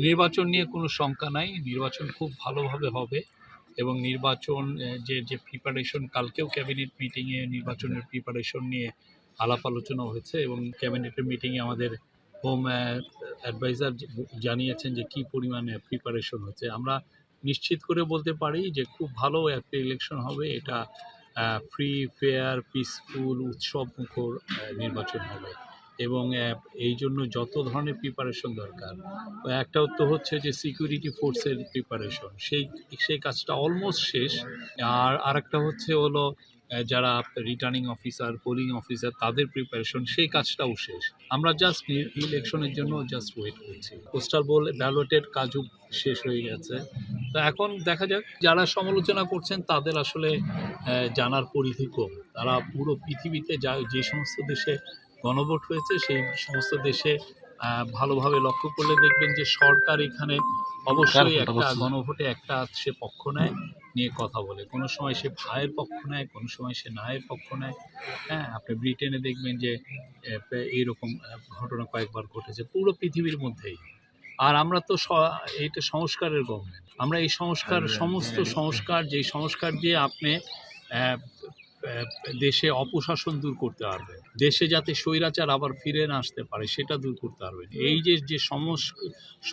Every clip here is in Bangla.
নির্বাচন নিয়ে কোনো শঙ্কা নাই। নির্বাচন খুব ভালোভাবে হবে এবং নির্বাচন যে প্রিপারেশন কালকেও ক্যাবিনেট মিটিংয়ে নির্বাচনের প্রিপারেশন নিয়ে আলাপ আলোচনা হয়েছে এবং ক্যাবিনেটের মিটিংয়ে আমাদের হোম অ্যাডভাইজার জানিয়েছেন যে কী পরিমাণে প্রিপারেশন হচ্ছে। আমরা নিশ্চিত করে বলতে পারি যে খুব ভালো একটা ইলেকশন হবে। এটা ফ্রি, ফেয়ার, পিসফুল, উৎসবমুখর নির্বাচন হবে এবং এই জন্য যত ধরনের প্রিপারেশন দরকার, একটা তো হচ্ছে যে সিকিউরিটি ফোর্সের প্রিপারেশন, সেই কাজটা অলমোস্ট শেষ। আর আরেকটা হচ্ছে হলো যারা রিটার্নিং অফিসার, পোলিং অফিসার, তাদের প্রিপারেশন, সেই কাজটাও শেষ। আমরা জাস্ট ইলেকশনের জন্য জাস্ট ওয়েট করছি। পোস্টাল ব্যালটের কাজও শেষ হয়ে গেছে। তো এখন দেখা যাক, যারা সমালোচনা করছেন তাদের আসলে জানার পরিধি কম। তারা পুরো পৃথিবীতে যে সমস্ত দেশে গণভোট হয়েছে সেই সমস্ত দেশে ভালোভাবে লক্ষ্য করলে দেখবেন যে সরকার এখানে অবশ্যই একটা গণভোটে একটা সে পক্ষ নেয়, নিয়ে কথা বলে। কোনো সময় সে ভাইয়ের পক্ষ নেয়, কোনো সময় সে নায়ের পক্ষ নেয়। হ্যাঁ, আপনি ব্রিটেনে দেখবেন যে এইরকম ঘটনা কয়েকবার ঘটেছে পুরো পৃথিবীর মধ্যেই। আর আমরা তো এইটা সংস্কারের গভর্নমেন্ট। আমরা এই সমস্ত সংস্কার, যেই সংস্কার দিয়ে আপনি দেশে অপশাসন দূর করতে পারবেন, দেশে যাতে স্বৈরাচার আবার ফিরে না আসতে পারে সেটা দূর করতে পারবেন। এই যে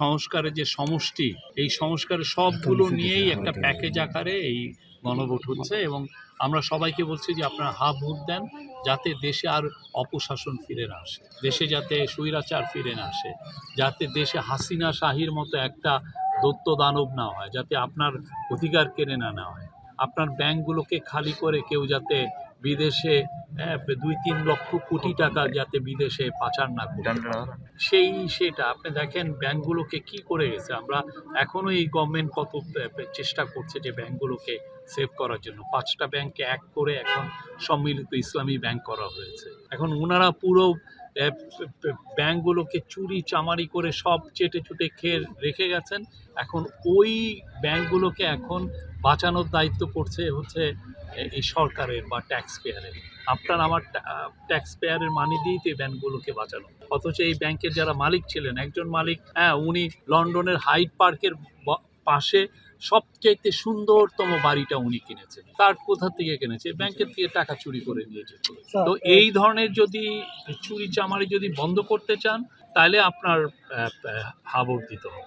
সংস্কারের যে সমষ্টি, এই সংস্কারের সবগুলো নিয়েই একটা প্যাকেজ আকারে এই গণভোট হচ্ছে এবং আমরা সবাইকে বলছি যে আপনারা ভোট দেন, যাতে দেশে আর অপশাসন ফিরে না আসে, দেশে যাতে স্বৈরাচার ফিরে না আসে, যাতে দেশে হাসিনা শাহীর মতো একটা দৈত্য দানব না হয়, যাতে আপনার অধিকার কেড়ে না হয়, আপনার ব্যাংকগুলোকে খালি করে কেউ যাতে বিদেশে 2-3 লক্ষ কোটি টাকা যাতে বিদেশে পাচার না করতে পারে। সেটা আপনি দেখেন ব্যাংকগুলোকে কি করে গেছে। আমরা এখনও এই গভর্নমেন্ট কত চেষ্টা করছে যে ব্যাংকগুলোকে সেভ করার জন্য। 5টা ব্যাংককে এক করে এখন সম্মিলিত ইসলামী ব্যাংক করা হয়েছে। এখন ওনারা পুরো ব্যাংকগুলোকে চুরি চামারি করে সব চেটে চুটে খেয়ে রেখে গেছেন। এখন ওই ব্যাংকগুলোকে এখন বাঁচানোর দায়িত্ব পড়ছে হচ্ছে এই সরকারের বা ট্যাক্স পেয়ারের। আপনার আমার ট্যাক্স পেয়ারের মানি দিয়েই তো এই ব্যাংকগুলোকে বাঁচানো। অথচ এই ব্যাংকের যারা মালিক ছিলেন, একজন মালিক, উনি লন্ডনের হাইড পার্কের পাশে সবচাইতে সুন্দরতম বাড়িটা উনি কিনেছেন। তার কোথা থেকে কিনেছে? ব্যাংকের থেকে টাকা চুরি করে নিয়ে যেত। তো এই ধরনের যদি চুরি চামারি যদি বন্ধ করতে চান, তাহলে আপনার ভোট দিতে হবে।